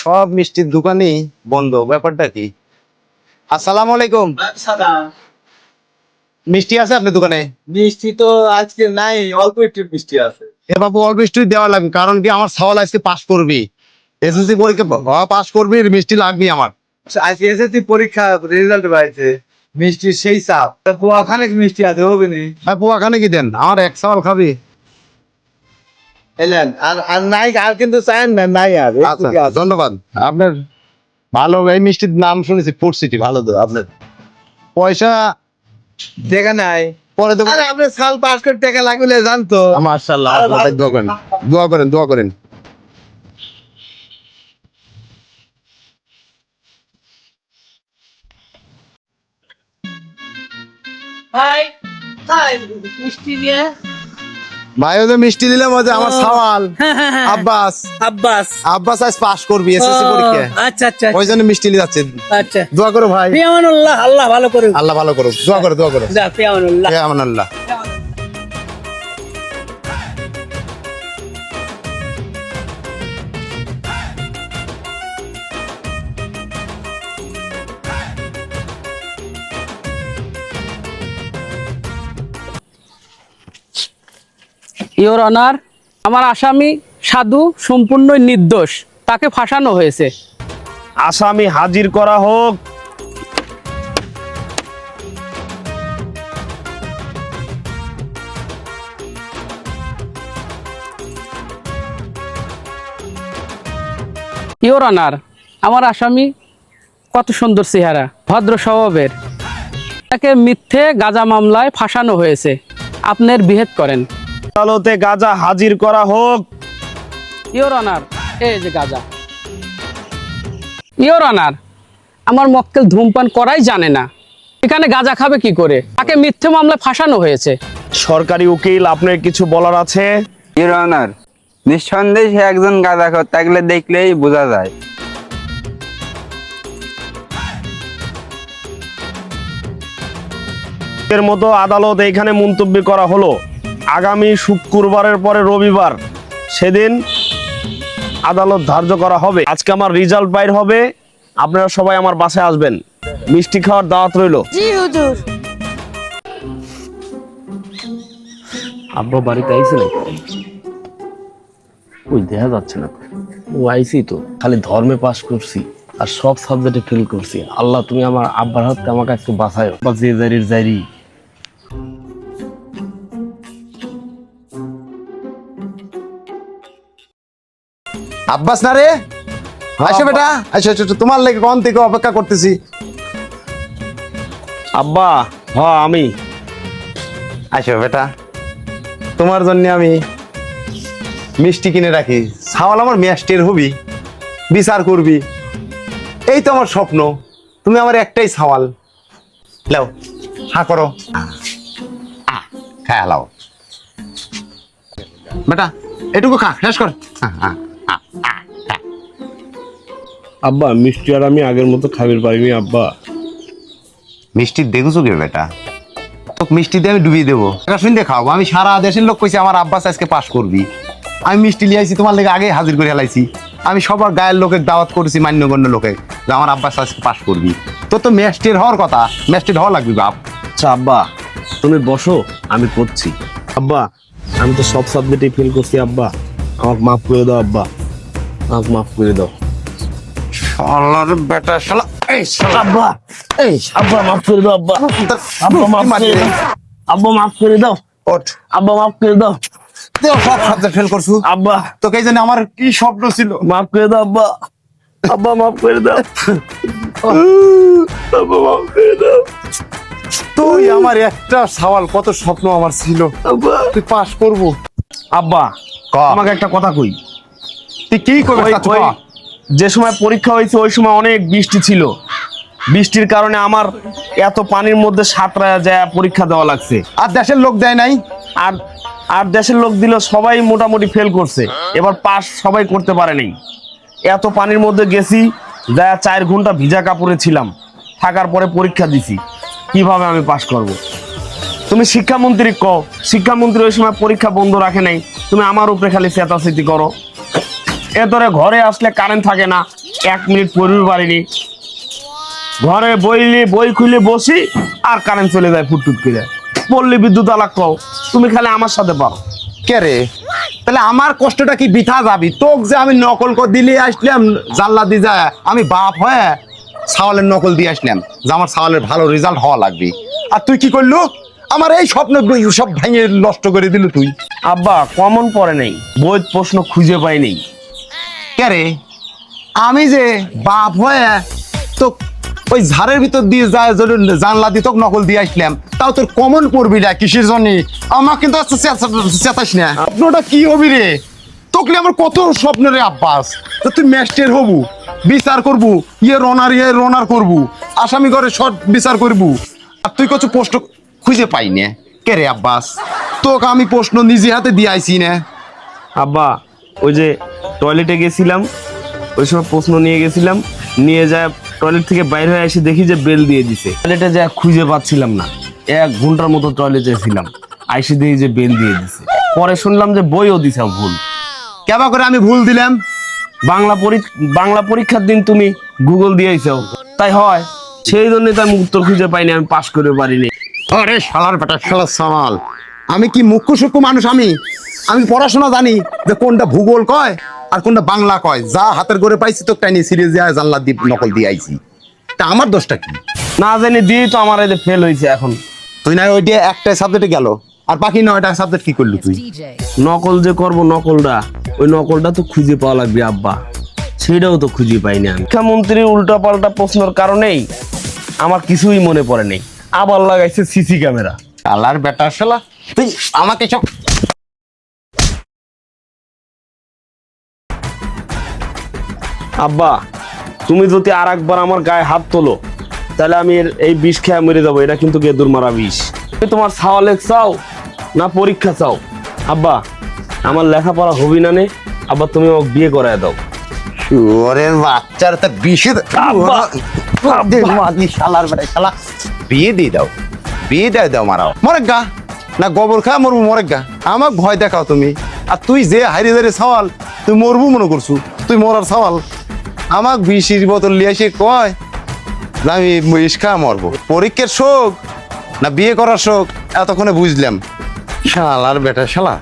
সব মিষ্টির দোকানই বন্ধ, ব্যাপারটা কি? আসসালামু আলাইকুম। মিষ্টি আছে আপনার দোকানে? মিষ্টি তো আজকে নাই, অল্প একটু মিষ্টি আছে। এ বাবু, অল্প মিষ্টি দেওয়া লাগবে, কারণ কি আমার ছাওয়াল আজকে পাস করবি, এসএসসি পরীক্ষা পাস করবি, মিষ্টি লাগবে আমার। আজকে এসএসসি পরীক্ষা রেজাল্ট বাইছে, মিষ্টি সেই চাপ। ওখানে মিষ্টি আছে, হবে নি? হ্যাঁ, পোয়াখানে কি দেন, আমার এক ছাওয়াল খাবি। এলেন আর নাই, আর কিন্তু চায়েন না, নাই আর আচ্ছা, ধন্যবাদ আপনার। ভালো, এই মিষ্টির নাম শুনেছি, ফুড সিটি, ভালো তো আপনার। পয়সা দেখা নাই পরে দেবো। আরে আপনি সাল পাস করে টাকা লাগলে জানতো। মাশাআল্লাহ, আপনার দোয়া করেন, দোয়া করেন, দোয়া করেন। ভাই ভাই মিষ্টি নিয়ে ভাইও তো মিষ্টি দিলাম, ওই যে আমার ছাওয়াল আব্বাস। আব্বাস আব্বাস আজ পাস করবি এসএসসি পরীক্ষা, আচ্ছা আচ্ছা ওই জন্য মিষ্টি নিয়ে যাচ্ছে। আচ্ছা দোয়া করো ভাই। ফিয়ামানুল্লাহ, আল্লাহ ভালো করুক। আল্লাহ ভালো করুক, দোয়া করো, দোয়া করো। যা ফিয়ামানুল্লাহ। হে আমানাল্লাহ। ইওর অনার, আমার আসামি সাধু সম্পূর্ণ নির্দোষ, তাকে ফাঁসানো হয়েছে। আসামি হাজির করা হোক। ইওর অনার, আমার আসামি কত সুন্দর চেহারা, ভদ্র স্বভাবের, তাকে মিথ্যে গাঁজা মামলায় ফাঁসানো হয়েছে। আপনার বিহেদ করেন। আদালতে গাজা হাজির করা হোক। ইওর অনার, এই যে গাঁজা। ইওর অনার, আমার মক্কেল ধূমপান করাই জানে না, এখানে গাঁজা খাবে কি করে? তাকে মিথ্যে মামলায় ফাঁসানো হয়েছে। সরকারি উকিল, আপনার কিছু বলার আছে? ইউর অনার, নিঃসন্দেহে সে একজন গাঁজাখোর, তাকে দেখলেই বোঝা যায়। এর মতো আদালত এইখানে মন্তব্য করা হলো। আগামী শুক্রবারের পরে রবিবার, সেদিন আদালত ধার্য করা হবে। আজকে আমার রেজাল্ট বাইর হবে, আপনারা সবাই আমার বাসায় আসবেন, মিষ্টি খাওয়ার দাওয়াত রইল। জি হুজুর। আব্বা বাড়িতে আইছে নাকি? ওই দেখা যাচ্ছে না। ও আইসি তো, খালি ধর্মে পাস করছি আর সব সাবজেক্টে ফেল করছি। আল্লাহ, তুমি আমার আব্বার হাতে আমাকে একটু বাঁচায়। বা যে জারির জারি। আব্বাস না রে, আসো বেটা, আসো, আসো, তোমার লেগে কোন থেকে অপেক্ষা করতেছি। আব্বা, হ্যাঁ আমি। আসো বেটা, তোমার জন্য আমি মিষ্টি কিনে রাখি। ছাওয়াল আমার মিষ্টির হবি, বিচার করবি, এই তো আমার স্বপ্ন। তুমি আমার একটাই ছাওয়াল, লাও, হা করো, খায় লাও বেটা, এটুকু খা, শেষ কর। আব্বা, মিষ্টি আর আমি আগের মতো খাবার পারিনি আব্বা। মিষ্টি দেখছো কে বেটা? তোকে মিষ্টি দিয়ে আমি ডুবিয়ে দেবো, শুনতে খাওয়াবো। আমি সারা দেশের লোক কইছি আমার আব্বাস আজকে পাস করবি, আমি মিষ্টি লিয়ে আইছি, তোমার লেগে আগে হাজির করে হেলাইছি। আমি সবার গায়ের লোকের দাওয়াত করেছি, মান্যগণ্য লোকে, যে আমার আব্বাস আজকে পাস করবি। তোর তো ম্যাস্টের হওয়ার কথা, ম্যাস্টের হওয়া লাগবে বাপ। আচ্ছা আব্বা, তুমি বসো, আমি করছি। আব্বা, আমি তো সব সাবজেক্টে ফেল করছি আব্বা, আমাকে মাফ করে দাও আব্বা, আমাকে মাফ করে দাও। শালার বেটা, শালা, এই শালা, আব্বা, এই আব্বা মাফ করে দাও আব্বা, আব্বা মাফ করে দাও, আব্বা মাফ করে দাও, ওঠ, আব্বা মাফ করে দাও। তুই সব সাবজেক্ট ফেল করছু আব্বা, তোকে এই জন্য আমার কি স্বপ্ন ছিল। মাফ করে দাও আব্বা, আব্বা মাফ করে দাও, আব্বা মাফ করে দাও। তুই আমার একটা সওয়াল, কত স্বপ্ন আমার ছিল, আব্বা, তুই পাস করবো। আব্বা, ক। আমাকে একটা কথা কই। তুই কি করবি? যে সময় পরীক্ষা হয়েছে ওই সময় অনেক বৃষ্টি ছিল, বৃষ্টির কারণে আমার এত পানির মধ্যে সাঁতরা যায় পরীক্ষা দেওয়া লাগছে। আর দেশের লোক দেয় নাই? আর আর দেশের লোক দিল, সবাই মোটামুটি ফেল করছে, এবার পাস সবাই করতে পারে নাই। এত পানির মধ্যে গেছি, যা 4 ঘন্টা ভিজা কাপড়ে ছিলাম, থাকার পরে পরীক্ষা দিছি, কিভাবে আমি পাস করব? তুমি শিক্ষামন্ত্রী কও, শিক্ষামন্ত্রী ওই সময় পরীক্ষা বন্ধ রাখে নাই, তুমি আমার উপরে খালি চেতাচেতি করো। এ ধরে ঘরে আসলে কারেন্ট থাকে না, 1 মিনিট পড়বে পারিনি, ঘরে বই খুলে বসি আর কারেন্ট চলে যায় ফুটফুট করে। পল্লী বিদ্যুৎ আলাক কও, তুমি খালি আমার সাথে পারো। কে রে, তাহলে আমার কষ্টটা কি বৃথা যাবি? তোক যে আমি নকল করে দিলে আসলাম জানলা দিয়ে যায়, আমি বাপ হয়ে ছাওয়ালের নকল দিয়ে আসলাম যে আমার ছাওয়ালের ভালো রেজাল্ট হওয়া লাগবে, আর তুই কি করলু? আমার এই স্বপ্ন সব ভেঙে নষ্ট করে দিল তুই। আব্বা কমন পড়ে নেই, বই প্রশ্ন খুঁজে পাই নেই। কে রে, আমি যে বাপ হয়ে তো ওই ঝাড়ের ভিতর দিয়ে যায় যদি জানলা দিয়ে তোকে নকল দিয়ে আসলাম, তাও তোর কমন পড়বি না কিসের জন্য? আমার কিন্তু চেতাস না, স্বপ্নটা কি হবি রে? তোকে আমার কত স্বপ্ন রে আব্বাস, তো তুই ম্যাস্টের হবু, বিচার করবু, ইয়ে রনার করবু, আসামি ঘরে শর্ট বিচার করবু, আর তুই কিছু প্রশ্ন খুঁজে পাই না। কে রে আব্বাস, তোকে আমি প্রশ্ন নিজে হাতে দিয়ে আইছি না। আব্বা ওই যে টয়লেটে গেছিলাম, ওই সময় প্রশ্ন নিয়ে গেছিলাম, নিয়ে যায় টয়লেট থেকে বাইরে হয়ে এসে দেখি যে বেল দিয়ে দিছে। টয়লেটে যা খুঁজে পাচ্ছিলাম না, 1 ঘন্টার মতো টয়লেটে ছিলাম, আইসে দেখি যে বেল দিয়ে দিছে। পরে শুনলাম যে বইও দিছে ভুল। কেবা করে আমি ভুল দিলাম? বাংলা পরীক্ষার দিন তুমি গুগল দিয়েছো, তাই হয়, সেই জন্য তো আমি উত্তর খুঁজে পাইনি, আমি পাস করে পারিনি। আরে শালার বেটা, শালার সামাল, আমি কি মুখ্য সূক্ষ্ম মানুষ? আমি পড়াশোনা জানি যে কোনটা ভূগোল কয় আর কোনটা বাংলা কয়। যা হাতের করে পাইছি তো টাইনি সিরিজ দিয়ে জানলা দিয়ে নকল দিয়ে আইছি, তা আমার দোষটা কি? না জানি দিয়ে তো আমার এই ফেল হয়েছে। এখন তুই না ওইটা একটা সাবজেক্টে গেল, আর বাকি 9টা সাবজেক্ট কি করলি তুই? নকল যে করব, নকলটা ওই নকলটা তো খুঁজে পাওয়া লাগবে আব্বা, সেটাও তো খুঁজে পাইনি আমি। শিক্ষামন্ত্রীর উল্টাপাল্টা প্রশ্নের কারণেই আমার কিছুই মনে পড়ে নেই। আবার লাগাইছে সিসি ক্যামেরা। শালার বেটা শালা, তুই আমাকে সব আব্বা তুমি যদি আর একবার আমার গায়ে হাত তোলো, তাহলে আমি এই বিষ খেয়ে মরে যাবো। এটা কিন্তু গেদুর মারা বিষ। তুমি তোমার সাওয়ালেক চাও না পরীক্ষা চাও? আব্বা আমার লেখাপড়া হবি না নে, আব্বা তুমি আমাকে বিয়ে করায় দাও। শুয়োরের বাচ্চার তা বিষে শালার বেটা শালা, বিয়ে দিয়ে দাও, বিয়ে দাও মারাও, মরেক গা না গোবর খা মরবু, মরেক গা। আমাক ভয় দেখাও তুমি, আর তুই যে হাইরে হাইরে সওয়াল, তুই মরবু মনে করছু, তুই মরার সওয়াল। আমাক 20 বোতল লিয়ে এসে কয় যে আমি বিষ খা মরবো। পরীক্ষার শোক না বিয়ে করার শোক এতক্ষণে বুঝলাম। শালার বেটা শালা।